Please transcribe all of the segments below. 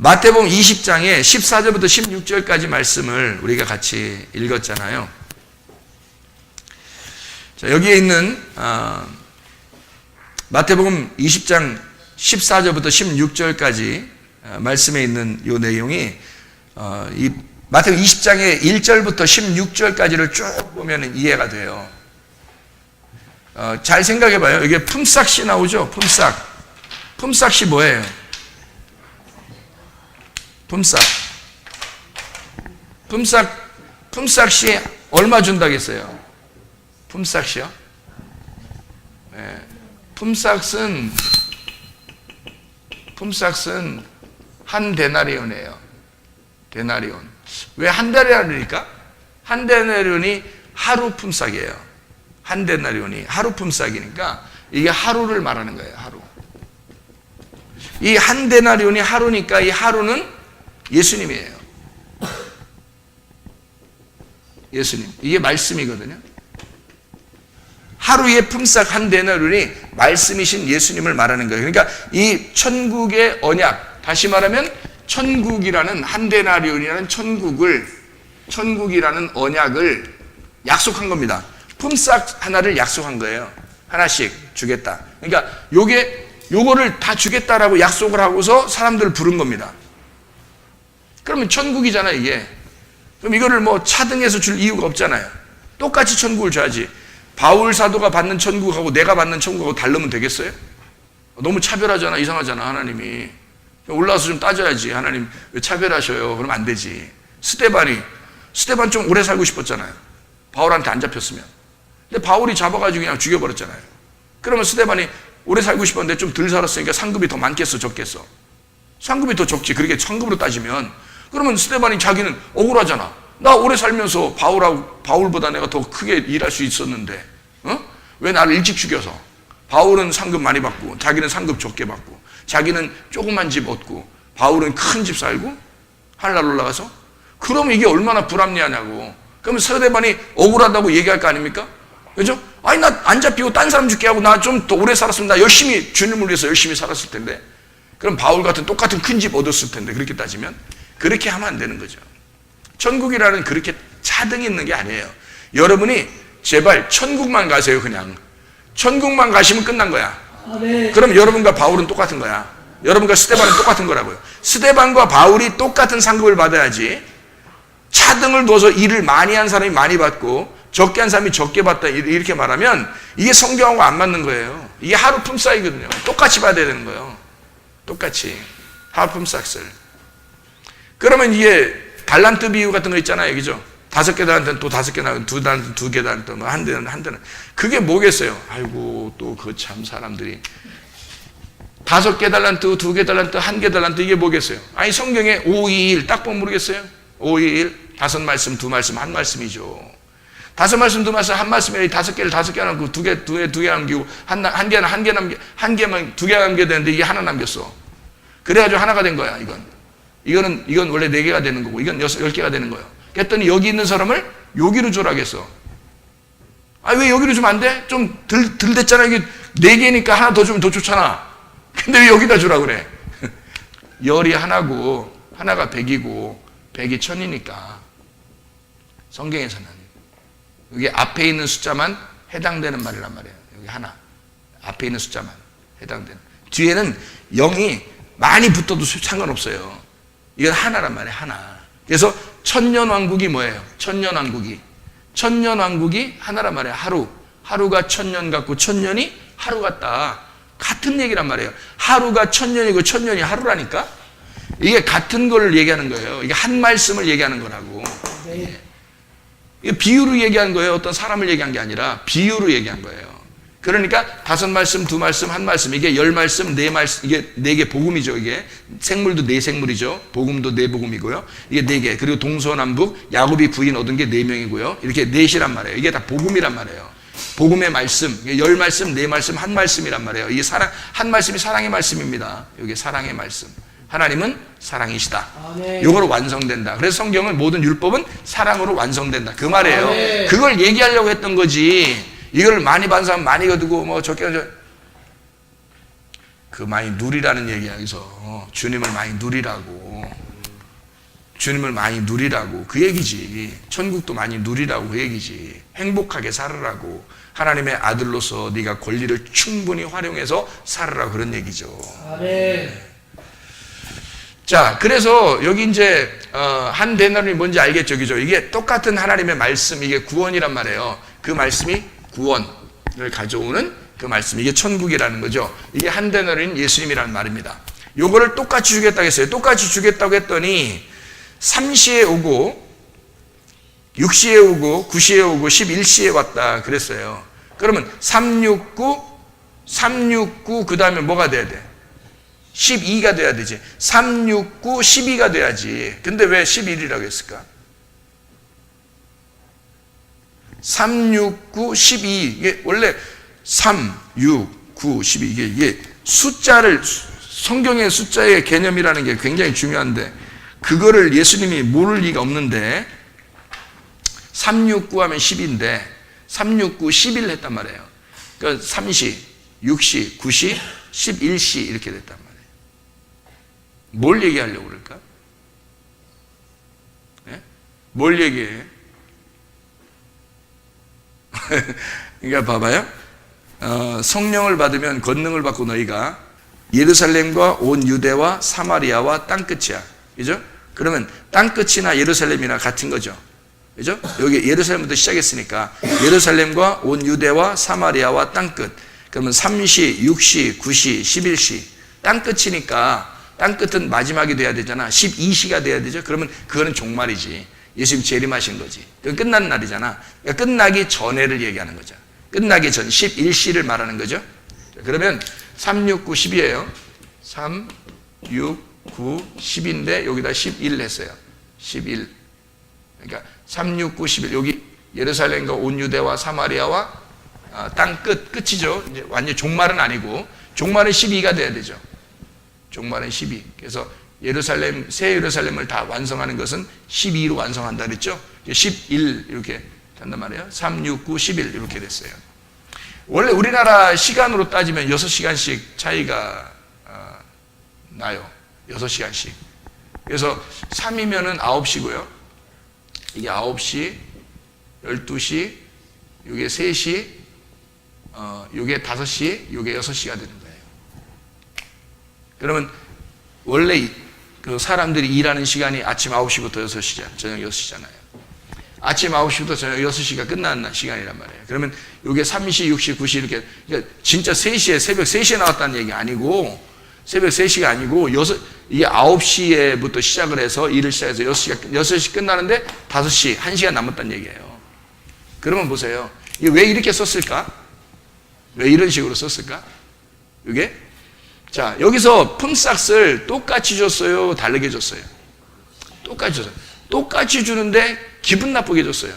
마태복음 20장에 14절부터 16절까지 말씀을 우리가 같이 읽었잖아요. 자, 여기에 있는 마태복음 20장 14절부터 16절까지 말씀에 있는 이 내용이 이 마태복음 20장의 1절부터 16절까지를 쭉 보면 이해가 돼요. 잘 생각해 봐요. 이게 품삯이 나오죠. 품삯이 뭐예요? 품삯이 얼마 준다고 했어요? 품삯이요? 네. 품삯은 한 데나리온이에요. 데나리온. 왜 한 데나리온이니까? 한 데나리온이 하루 품삯이에요. 한 데나리온이 하루 품삯이니까 이게 하루를 말하는 거예요. 하루. 이 한 데나리온이 하루니까 이 하루는 예수님이에요. 예수님. 이게 말씀이거든요. 하루의 품삯 한 데나리온이 말씀이신 예수님을 말하는 거예요. 그러니까 이 천국의 언약, 다시 말하면 천국이라는 한 데나리온이라는 천국이라는 언약을 약속한 겁니다. 품삯 하나를 약속한 거예요. 하나씩 주겠다. 그러니까 요거를 다 주겠다라고 약속을 하고서 사람들을 부른 겁니다. 그러면 천국이잖아, 이게. 그럼 이거를 뭐 차등해서 줄 이유가 없잖아요. 똑같이 천국을 줘야지. 바울 사도가 받는 천국하고 내가 받는 천국하고 다르면 되겠어요? 너무 차별하잖아. 이상하잖아, 하나님이. 올라와서 좀 따져야지. 하나님 왜 차별하셔요? 그러면 안 되지. 스데반 좀 오래 살고 싶었잖아요. 바울한테 안 잡혔으면. 근데 바울이 잡아가지고 그냥 죽여버렸잖아요. 그러면 스데반이 오래 살고 싶었는데 좀 덜 살았으니까 상급이 더 많겠어, 적겠어? 상급이 더 적지. 그렇게 상급으로 따지면. 그러면 스데반이 자기는 억울하잖아. 나 오래 살면서 바울보다 내가 더 크게 일할 수 있었는데, 왜 나를 일찍 죽여서? 바울은 상급 많이 받고, 자기는 상급 적게 받고, 자기는 조그만 집 얻고, 바울은 큰 집 살고, 하늘나라 올라가서? 그럼 이게 얼마나 불합리하냐고. 그러면 스데반이 억울하다고 얘기할 거 아닙니까? 그죠? 아니, 나 안 잡히고 딴 사람 죽게 하고 나 좀 더 오래 살았으면 나 열심히 주님을 위해서 열심히 살았을 텐데. 그럼 바울 같은 똑같은 큰 집 얻었을 텐데. 그렇게 따지면 그렇게 하면 안 되는 거죠. 천국이라는 그렇게 차등이 있는 게 아니에요. 여러분이 제발 천국만 가세요. 그냥 천국만 가시면 끝난 거야. 네. 그럼 여러분과 바울은 똑같은 거야. 여러분과 스데반은 똑같은 거라고요. 스데반과 바울이 똑같은 상급을 받아야지, 차등을 둬서 일을 많이 한 사람이 많이 받고 적게 한 사람이 적게 받다 이렇게 말하면 이게 성경하고 안 맞는 거예요. 이게 하루 품삯이거든요. 똑같이 받아야 되는 거예요. 똑같이 하루 품삯을. 그러면 이게 달란트 비유 같은 거 있잖아요, 그죠? 5개 달란트는 또 5개 나고, 2개 달란트, 뭐 한 대는 그게 뭐겠어요? 아이고, 또 그 참 사람들이 5개 달란트, 2개 달란트, 1개 달란트, 이게 뭐겠어요? 아니, 성경에 521 딱 보면 모르겠어요? 521 5말씀, 2말씀, 1말씀이죠. 5말씀, 2말씀, 1말씀에 5개를 5개 남기고 2개 남기고 한 개만 2개 남겨야 되는데 이게 하나 남겼어. 그래가지고 하나가 된 거야. 이건 원래 4개가 되는 거고 이건 10개가 되는 거예요. 그랬더니 여기 있는 사람을 여기로 주라겠어. 아, 왜 여기로 주면 안 돼? 좀 덜 됐잖아. 이게 4개니까 하나 더 주면 더 좋잖아. 근데 왜 여기다 주라 그래? 열이 하나고 하나가 100이고 100이 1000이니까 성경에서는 여기 앞에 있는 숫자만 해당되는 말이란 말이에요. 여기 하나. 앞에 있는 숫자만 해당되는. 뒤에는 0이 많이 붙어도 상관없어요. 이건 하나란 말이에요. 하나. 그래서 천년왕국이 뭐예요? 천년왕국이 하나란 말이에요. 하루가 1000년 같고 1000년이 하루 같다. 같은 얘기란 말이에요. 하루가 1000년이고 1000년이 하루라니까. 이게 같은 걸 얘기하는 거예요. 이게 한 말씀을 얘기하는 거라고. 네. 이게 비유로 얘기한 거예요. 어떤 사람을 얘기한 게 아니라 비유로 얘기한 거예요. 그러니까 5말씀, 2말씀, 1말씀, 이게 10말씀, 4말씀, 이게 4개 복음이죠. 이게 생물도 4생물이죠. 복음도 4복음이고요. 이게 4개. 그리고 동서남북 야곱이 부인 얻은 게 4명이고요. 이렇게 4이란 말이에요. 이게 다 복음이란 말이에요. 복음의 말씀, 10말씀, 4말씀, 1말씀이란 말이에요. 이게 한 말씀이 사랑의 말씀입니다. 이게 사랑의 말씀. 하나님은 사랑이시다. 이거로 완성된다. 그래서 성경은 모든 율법은 사랑으로 완성된다. 그 말이에요. 그걸 얘기하려고 했던 거지. 이걸 많이 받은 사람 많이 거두고 뭐 적게 그 많이 누리라는 얘기야. 여기서 주님을 많이 누리라고. 주님을 많이 누리라고 그 얘기지. 천국도 많이 누리라고 그 얘기지. 행복하게 살으라고. 하나님의 아들로서 네가 권리를 충분히 활용해서 살으라고 그런 얘기죠. 아멘. 자, 그래서 여기 이제 한 데나리온이 뭔지 알겠죠, 그죠? 이게 똑같은 하나님의 말씀, 이게 구원이란 말이에요. 그 말씀이 구원을 가져오는 그 말씀, 이게 천국이라는 거죠. 이게 한 데나리온 예수님이라는 말입니다. 요거를 똑같이 주겠다고 했어요. 똑같이 주겠다고 했더니 3시에 오고 6시에 오고 9시에 오고 11시에 왔다 그랬어요. 그러면 369 그 다음에 뭐가 돼야 돼? 12가 돼야 되지. 369 12가 돼야지. 근데 왜 11이라고 했을까? 369 12 이게 원래 3, 6, 9, 12 이게 숫자를 성경의 숫자의 개념이라는 게 굉장히 중요한데 그거를 예수님이 모를 리가 없는데 369 하면 10인데 369 11 했단 말이에요. 그러니까 3시, 6시, 9시, 11시 이렇게 됐단 말이에요. 뭘 얘기하려고 그럴까? 네? 뭘 얘기해? 그러니까 봐봐요. 성령을 받으면 권능을 받고 너희가 예루살렘과 온 유대와 사마리아와 땅끝이야. 그죠? 그러면 땅끝이나 예루살렘이나 같은 거죠. 그죠? 여기 예루살렘부터 시작했으니까 예루살렘과 온 유대와 사마리아와 땅끝. 그러면 3시, 6시, 9시, 11시. 땅끝이니까 땅끝은 마지막이 돼야 되잖아. 12시가 돼야 되죠. 그러면 그거는 종말이지. 예수님 재림하신 거지. 끝난 날이잖아. 그러니까 끝나기 전에를 얘기하는 거죠. 끝나기 전 11시를 말하는 거죠. 그러면 3, 6, 9, 10이에요. 3, 6, 9, 10인데 여기다 11 했어요. 11. 그러니까 3, 6, 9, 11. 여기 예루살렘과 온 유대와 사마리아와 땅 끝이죠. 이제 완전 종말은 아니고 종말은 12가 돼야 되죠. 종말은 12. 그래서 예루살렘, 새 예루살렘을 다 완성하는 것은 12로 완성한다 그랬죠. 11 이렇게 된단 말이에요. 3, 6, 9, 11 이렇게 됐어요. 원래 우리나라 시간으로 따지면 6시간씩 차이가 나요. 6시간씩. 그래서 3이면은 9시고요. 이게 9시, 12시, 이게 3시, 이게 5시, 이게 6시가 되는 거예요. 그러면 원래 그 사람들이 일하는 시간이 아침 9시부터 6시잖아요. 저녁 6시잖아요. 아침 9시부터 저녁 6시가 끝나는 시간이란 말이에요. 그러면 이게 3시, 6시, 9시 이렇게 그러니까 진짜 3시에 새벽 3시에 나왔다는 얘기 아니고 새벽 3시가 아니고 이게 9시에부터 시작을 해서 일을 시작해서 6시 끝나는데 5시, 1시간 남았다는 얘기예요. 그러면 보세요. 이게 왜 이렇게 썼을까? 왜 이런 식으로 썼을까? 이게 자, 여기서 품삯을 똑같이 줬어요? 다르게 줬어요? 똑같이 줬어요. 똑같이 주는데 기분 나쁘게 줬어요.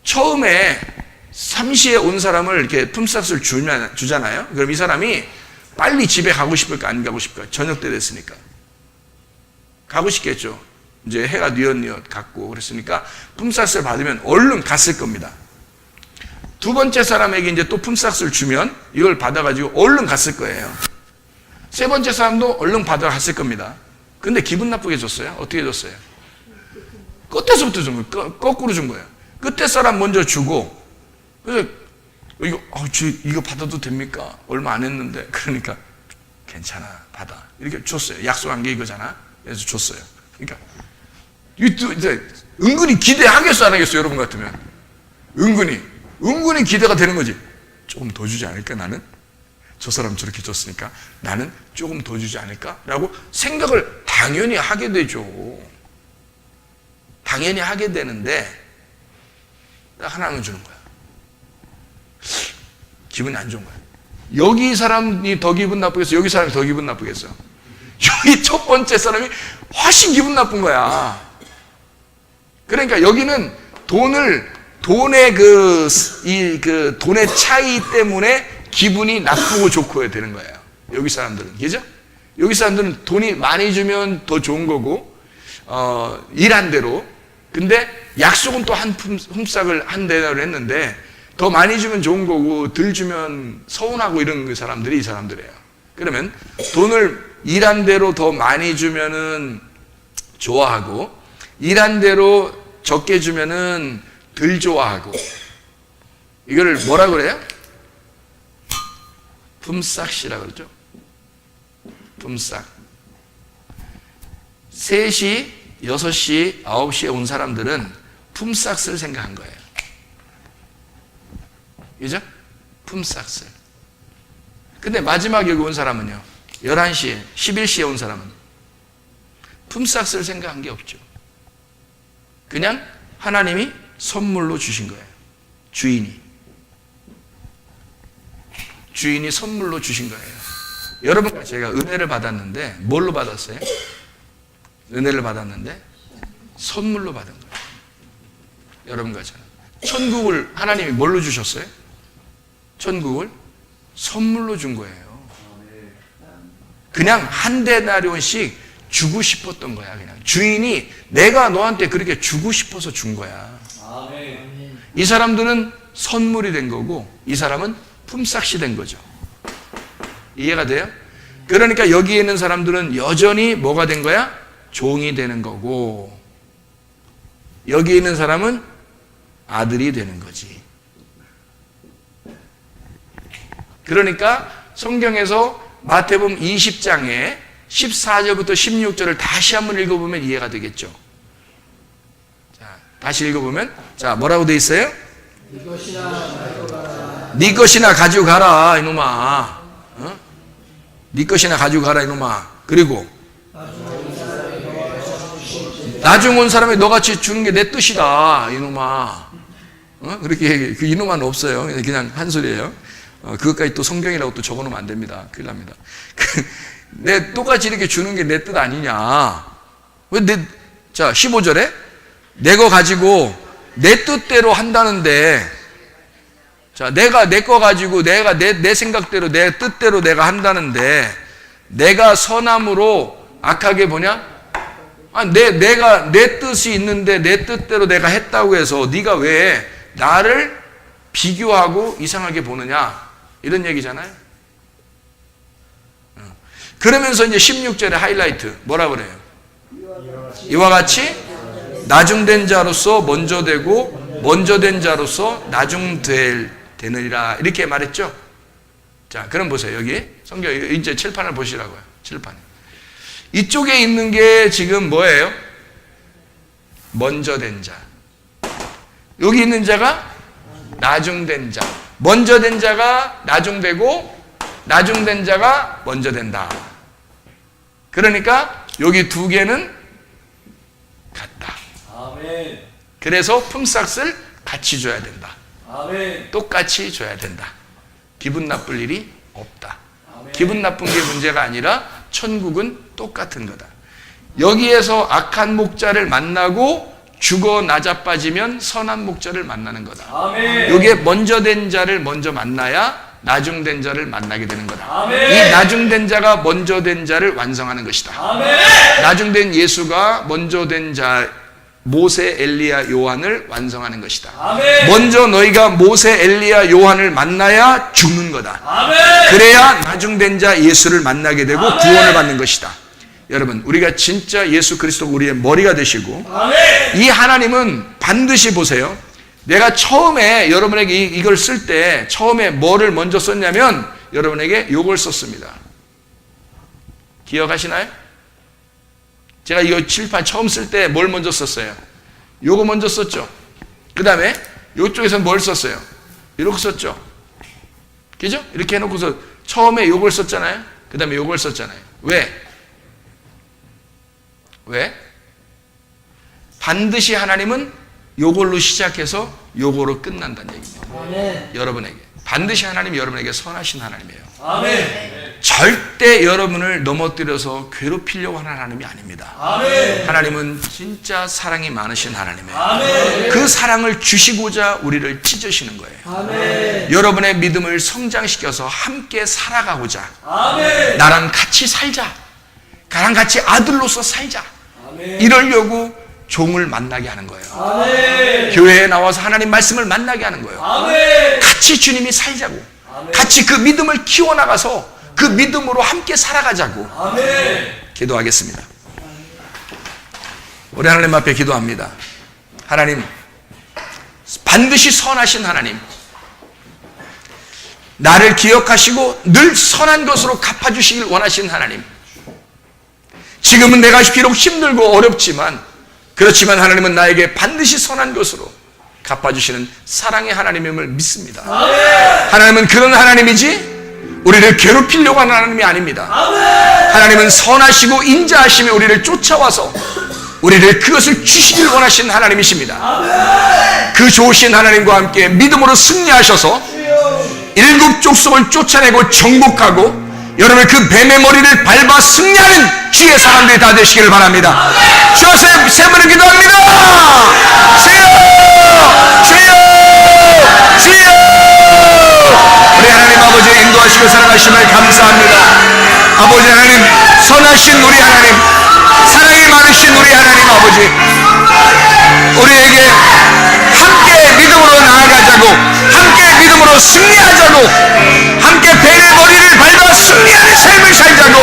처음에 3시에 온 사람을 이렇게 품삯을 주잖아요. 그럼 이 사람이 빨리 집에 가고 싶을까 안 가고 싶을까? 저녁 때 됐으니까. 가고 싶겠죠. 이제 해가 뉘엿뉘엿 갔고 그랬으니까 품삯을 받으면 얼른 갔을 겁니다. 두 번째 사람에게 이제 또 품삯을 주면 이걸 받아가지고 얼른 갔을 거예요. 세 번째 사람도 얼른 받아갔을 겁니다. 근데 기분 나쁘게 줬어요? 어떻게 줬어요? 끝에서부터 준 거예요. 거꾸로 준 거예요. 끝에 사람 먼저 주고, 그래서 이거 받아도 됩니까? 얼마 안 했는데. 그러니까 괜찮아, 받아. 이렇게 줬어요. 약속한 게 이거잖아. 그래서 줬어요. 그러니까 이제 은근히 기대하겠어, 안 하겠어, 여러분 같으면? 은근히 기대가 되는 거지. 조금 더 주지 않을까, 나는? 저 사람 저렇게 줬으니까 나는 조금 더 주지 않을까? 라고 생각을 당연히 하게 되죠. 당연히 하게 되는데 딱 하나만 주는 거야. 기분이 안 좋은 거야. 여기 사람이 더 기분 나쁘겠어? 여기 사람이 더 기분 나쁘겠어? 여기 첫 번째 사람이 훨씬 기분 나쁜 거야. 그러니까 여기는 돈의 돈의 차이 때문에 기분이 나쁘고 좋고 되는 거예요. 여기 사람들은. 그죠? 여기 사람들은 돈이 많이 주면 더 좋은 거고, 일한 대로. 근데 약속은 또 한 품삯을 한 대로 했는데, 더 많이 주면 좋은 거고, 덜 주면 서운하고 이런 사람들이 이 사람들이에요. 그러면 돈을 일한 대로 더 많이 주면은 좋아하고, 일한 대로 적게 주면은 덜 좋아하고. 이걸 뭐라 그래요? 품삯이라고 그러죠. 품삯. 3시, 6시, 9시에 온 사람들은 품삯을 생각한 거예요. 그죠? 품삯을. 근데 마지막에 온 사람은요, 11시에, 11시에 온 사람은 품삯을 생각한 게 없죠. 그냥 하나님이 선물로 주신 거예요. 주인이 선물로 주신 거예요. 여러분, 제가 은혜를 받았는데 뭘로 받았어요? 은혜를 받았는데 선물로 받은 거예요. 여러분과 저는 천국을 하나님이 뭘로 주셨어요? 천국을 선물로 준 거예요. 그냥 한 데나리온씩 주고 싶었던 거야. 그냥 주인이 내가 너한테 그렇게 주고 싶어서 준 거야. 이 사람들은 선물이 된 거고, 이 사람은 품삯이 된 거죠. 이해가 돼요? 그러니까 여기에 있는 사람들은 여전히 뭐가 된 거야? 종이 되는 거고, 여기 있는 사람은 아들이 되는 거지. 그러니까 성경에서 마태복음 20장에 14절부터 16절을 다시 한번 읽어보면 이해가 되겠죠. 자, 다시 읽어보면, 자, 뭐라고 돼 있어요? 네 것이나 가지고 가라 이놈아. 어? 네 것이나 가지고 가라 이놈아. 그리고 나중 온 사람이 너같이 주는 게 내 뜻이다 이놈아. 어? 그렇게 그 이놈은 없어요. 그냥 한 소리예요. 그것까지 또 성경이라고 또 적어놓으면 안 됩니다. 큰일 납니다. 내 똑같이 이렇게 주는 게 내 뜻 아니냐. 자, 15절에 내 거 가지고 내 뜻대로 한다는데, 자, 내가 내 거 가지고 내가 내 생각대로 내 뜻대로 내가 한다는데, 내가 선함으로 악하게 보냐? 내가 내 뜻이 있는데 내 뜻대로 내가 했다고 해서 네가 왜 나를 비교하고 이상하게 보느냐? 이런 얘기잖아요. 그러면서 이제 16절의 하이라이트 뭐라 그래요? 이와 같이 나중된 자로서 먼저 되고 먼저 된 자로서 되느니라 이렇게 말했죠. 자, 그럼 보세요. 여기 성경 이제 칠판을 보시라고요. 칠판에 이쪽에 있는 게 지금 뭐예요? 먼저 된 자. 여기 있는 자가 나중된 자. 먼저 된 자가 나중되고 나중된 자가 먼저 된다. 그러니까 여기 두 개는 같다. 아멘. 그래서 품삯을 같이 줘야 된다. 아멘. 똑같이 줘야 된다. 기분 나쁠 일이 없다. 아멘. 기분 나쁜 게 문제가 아니라 천국은 똑같은 거다. 여기에서 악한 목자를 만나고 죽어 나자빠지면 선한 목자를 만나는 거다. 아멘. 여기에 먼저 된 자를 먼저 만나야 나중된 자를 만나게 되는 거다. 아멘. 이 나중된 자가 먼저 된 자를 완성하는 것이다. 아멘. 나중된 예수가 먼저 된 자 모세, 엘리야, 요한을 완성하는 것이다. 아멘. 먼저 너희가 모세, 엘리야, 요한을 만나야 죽는 거다. 아멘. 그래야 나중된 자 예수를 만나게 되고 아멘. 구원을 받는 것이다. 여러분, 우리가 진짜 예수 그리스도가 우리의 머리가 되시고 아멘. 이 하나님은 반드시 보세요. 내가 처음에 여러분에게 이걸 쓸 때 처음에 뭐를 먼저 썼냐면 여러분에게 요걸 썼습니다. 기억하시나요? 제가 이거 칠판 처음 쓸 때 뭘 먼저 썼어요? 요거 먼저 썼죠. 그 다음에 요쪽에서는 뭘 썼어요? 이렇게 썼죠. 그죠? 이렇게 해놓고서 처음에 요걸 썼잖아요. 그 다음에 요걸 썼잖아요. 왜? 반드시 하나님은 요걸로 시작해서 요거로 끝난다는 얘기입니다. 아멘. 여러분에게 반드시 하나님이 여러분에게 선하신 하나님이에요. 아멘. 절대 여러분을 넘어뜨려서 괴롭히려고 하는 하나님이 아닙니다. 아멘. 하나님은 진짜 사랑이 많으신 하나님이에요. 아멘. 그 사랑을 주시고자 우리를 찢으시는 거예요. 아멘. 여러분의 믿음을 성장시켜서 함께 살아가고자 아멘. 나랑 같이 살자, 나랑 같이 아들로서 살자, 아멘. 이러려고 종을 만나게 하는 거예요. 아멘. 교회에 나와서 하나님 말씀을 만나게 하는 거예요. 아멘. 같이 주님이 살자고, 아멘. 같이 그 믿음을 키워나가서 그 믿음으로 함께 살아가자고. 아멘. 기도하겠습니다. 우리 하나님 앞에 기도합니다. 하나님, 반드시 선하신 하나님, 나를 기억하시고 늘 선한 것으로 갚아주시길 원하시는 하나님, 지금은 내가 비록 힘들고 어렵지만, 그렇지만 하나님은 나에게 반드시 선한 것으로 갚아주시는 사랑의 하나님임을 믿습니다. 하나님은 그런 하나님이지 우리를 괴롭히려고 하는 하나님이 아닙니다. 하나님은 선하시고 인자하시며 우리를 쫓아와서 우리를 그것을 주시길 원하시는 하나님이십니다. 그 좋으신 하나님과 함께 믿음으로 승리하셔서 일곱 족속을 쫓아내고 정복하고 여러분 그 뱀의 머리를 밟아 승리하는 주의 사람들이 다 되시기를 바랍니다. 주 앞에 세 번을 기도합니다. 주여! 주여! 주여! 우리 하나님 아버지의 인도하시고 사랑하심을 감사합니다. 아버지 하나님, 선하신 우리 하나님, 사랑이 많으신 우리 하나님 아버지, 우리에게 함께 믿음으로 나아가자고, 함께 믿음으로 승리하자고, 함께 뱀의 머리를 밟아 승리하는 삶을 살자고,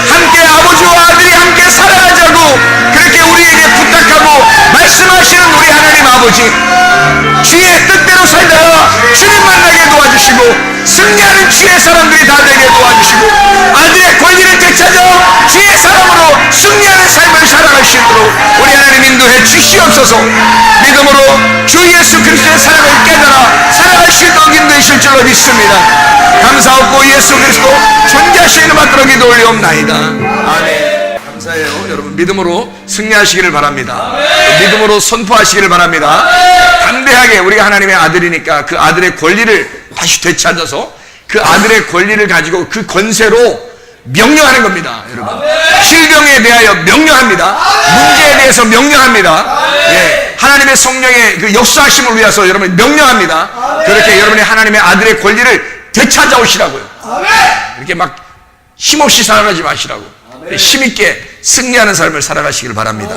함께 아버지와 아들이 함께 살아가자고 그렇게 우리에게 부탁하고 말씀하시는 우리 하나님 아버지, 주의 뜻대로 살다가 주님 만나게 도와주시고 승리하는 주의 사람들이 다 되게 도와주시고 아들의 권리를 되찾아 주의 사람으로 승리하는 삶을 살아갈 수 있도록 우리 하나님 인도해 주시옵소서. 믿음으로 주 예수 그리스도의 사랑을 깨달아 살아갈 수 있도록 인도해 주실 줄로 믿습니다. 감사하고 예수 그리스도 존귀하신 이름 받들어 기도 올리옵나이다. 아멘. 감사해요. 여러분 믿음으로 승리하시기를 바랍니다. 믿음으로 선포하시기를 바랍니다. 담대하게 우리가 하나님의 아들이니까 그 아들의 권리를 다시 되찾아서 그 아들의 권리를 가지고 그 권세로 명령하는 겁니다. 여러분 질병에 대하여 명령합니다. 문제에 대해서 명령합니다. 예, 하나님의 성령의 그 역사하심을 위해서 여러분 명령합니다. 그렇게 여러분이 하나님의 아들의 권리를 되찾아오시라고요. 이렇게 막 힘없이 살아가지 마시라고 힘있게 승리하는 삶을 살아가시길 바랍니다.